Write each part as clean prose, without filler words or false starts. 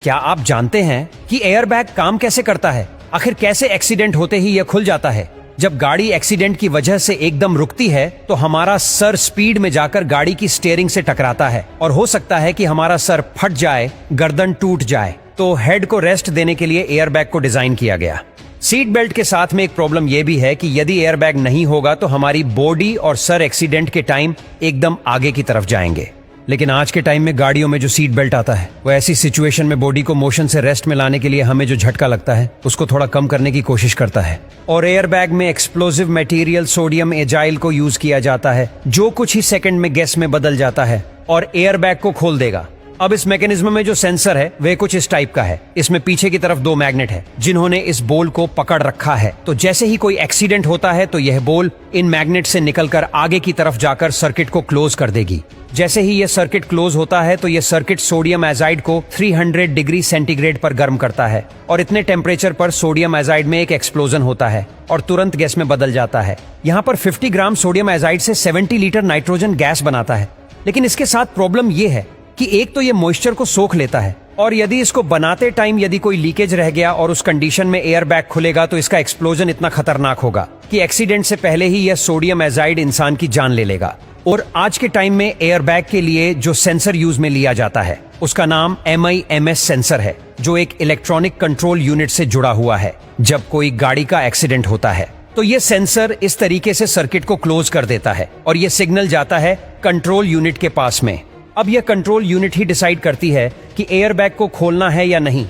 क्या आप जानते हैं कि एयरबैग काम कैसे करता है? आखिर कैसे एक्सीडेंट होते ही यह खुल जाता है? जब गाड़ी एक्सीडेंट की वजह से एकदम रुकती है तो हमारा सर स्पीड में जाकर गाड़ी की स्टीयरिंग से टकराता है और हो सकता है कि हमारा सर फट जाए, गर्दन टूट जाए। तो हेड को रेस्ट देने के लिए एयरबैग को डिजाइन किया गया। सीट बेल्ट के साथ में एक प्रॉब्लम यह भी है कि यदि एयरबैग नहीं होगा तो हमारी बॉडी और सर एक्सीडेंट के टाइम एकदम आगे की तरफ जाएंगे। लेकिन आज के टाइम में गाड़ियों में जो सीट बेल्ट आता है वो ऐसी सिचुएशन में बॉडी को मोशन से रेस्ट में लाने के लिए हमें जो झटका लगता है उसको थोड़ा कम करने की कोशिश करता है। और एयरबैग में एक्सप्लोजिव मटेरियल सोडियम एजाइल को यूज किया जाता है जो कुछ ही सेकंड में गैस में बदल जाता है और एयरबैग को खोल देगा। अब इस मैकेनिज्म में जो सेंसर है वह कुछ इस टाइप का है। इसमें पीछे की तरफ दो मैग्नेट है जिन्होंने इस बोल को पकड़ रखा है। तो जैसे ही कोई एक्सीडेंट होता है तो यह बोल इन मैग्नेट से निकलकर आगे की तरफ जाकर सर्किट को क्लोज कर देगी। जैसे ही यह सर्किट क्लोज होता है तो यह सर्किट सोडियम एजाइड को 300 डिग्री सेंटीग्रेड पर गर्म करता है और इतने टेम्परेचर पर सोडियम एजाइड में एक एक्सप्लोजन होता है और तुरंत गैस में बदल जाता है। यहाँ पर 50 ग्राम सोडियम एजाइड से 70 लीटर नाइट्रोजन गैस बनाता है। लेकिन इसके साथ प्रॉब्लम यह है कि एक तो ये मॉइस्चर को सोख लेता है और यदि इसको बनाते टाइम यदि कोई लीकेज रह गया और उस कंडीशन में एयरबैग खुलेगा तो इसका एक्सप्लोजन इतना खतरनाक होगा कि एक्सीडेंट से पहले ही यह सोडियम एजाइड इंसान की जान ले लेगा। और आज के टाइम में एयरबैग के लिए जो सेंसर यूज में लिया जाता है उसका नाम MIMS सेंसर है जो एक इलेक्ट्रॉनिक कंट्रोल यूनिट से जुड़ा हुआ है। जब कोई गाड़ी का एक्सीडेंट होता है तो ये सेंसर इस तरीके से सर्किट को क्लोज कर देता है और ये सिग्नल जाता है कंट्रोल यूनिट के पास में। अब यह कंट्रोल यूनिट ही डिसाइड करती है कि एयरबैग को खोलना है या नहीं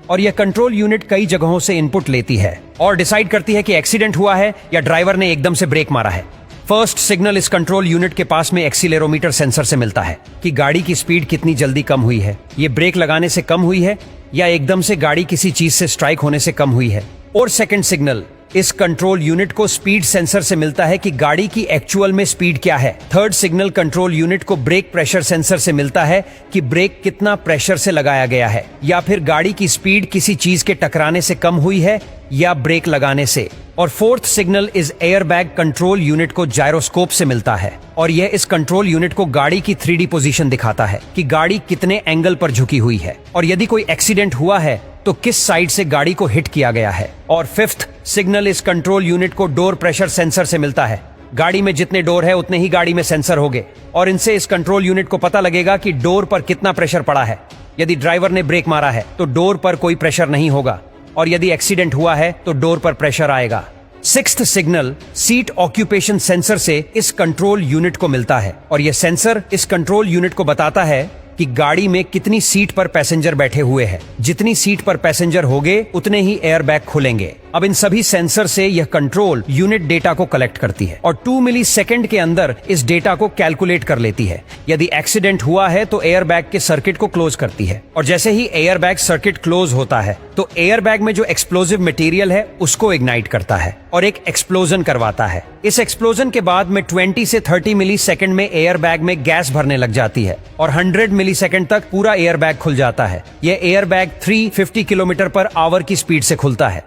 और यह कंट्रोल यूनिट कई जगहों से इनपुट लेती है और डिसाइड करती है कि एक्सीडेंट हुआ है या ड्राइवर ने एकदम से ब्रेक मारा है। फर्स्ट सिग्नल इस कंट्रोल यूनिट के पास में एक्सीलेरोमीटर सेंसर से मिलता है कि गाड़ी की स्पीड कितनी जल्दी कम हुई है, ये ब्रेक लगाने से कम हुई है या एकदम से गाड़ी किसी चीज से स्ट्राइक होने से कम हुई है। और सेकंड सिग्नल इस कंट्रोल यूनिट को स्पीड सेंसर से मिलता है कि गाड़ी की एक्चुअल में स्पीड क्या है। थर्ड सिग्नल कंट्रोल यूनिट को ब्रेक प्रेशर सेंसर से मिलता है कि ब्रेक कितना प्रेशर से लगाया गया है या फिर गाड़ी की स्पीड किसी चीज के टकराने से कम हुई है या ब्रेक लगाने से। और फोर्थ सिग्नल इस एयरबैग कंट्रोल यूनिट को जायरोस्कोप से मिलता है और यह इस कंट्रोल यूनिट को गाड़ी की 3D पोजीशन दिखाता है कि गाड़ी कितने एंगल पर झुकी हुई है और यदि कोई एक्सीडेंट हुआ है तो किस साइड से गाड़ी को हिट किया गया है। और फिफ्थ सिग्नल इस कंट्रोल यूनिट को डोर प्रेशर सेंसर से मिलता है। गाड़ी में जितने डोर है उतने ही गाड़ी में सेंसर होंगे और इनसे इस कंट्रोल यूनिट को पता लगेगा कि डोर पर कितना प्रेशर पड़ा है। यदि ड्राइवर ने ब्रेक मारा है तो डोर पर कोई प्रेशर नहीं होगा और यदि एक्सीडेंट हुआ है तो डोर पर प्रेशर आएगा। Sixth signal seat occupation sensor से इस कंट्रोल यूनिट को मिलता है और यह सेंसर इस कंट्रोल यूनिट को बताता है कि गाड़ी में कितनी सीट पर पैसेंजर बैठे हुए हैं। जितनी सीट पर पैसेंजर होंगे उतने ही एयरबैग खुलेंगे। अब इन सभी सेंसर से यह कंट्रोल यूनिट डेटा को कलेक्ट करती है और 2 मिलीसेकंड के अंदर इस डेटा को कैलकुलेट कर लेती है। यदि एक्सीडेंट हुआ है तो एयरबैग के सर्किट को क्लोज करती है और जैसे ही एयरबैग सर्किट क्लोज होता है तो एयरबैग में जो एक्सप्लोजिव मटेरियल है उसको इग्नाइट करता है और एक एक्सप्लोजन करवाता है। इस एक्सप्लोजन के बाद में 20 से 30 मिलीसेकंड में एयरबैग में गैस भरने लग जाती है और 100 मिलीसेकंड तक पूरा एयरबैग खुल जाता है। यह एयरबैग 350 किलोमीटर पर आवर की स्पीड से खुलता है।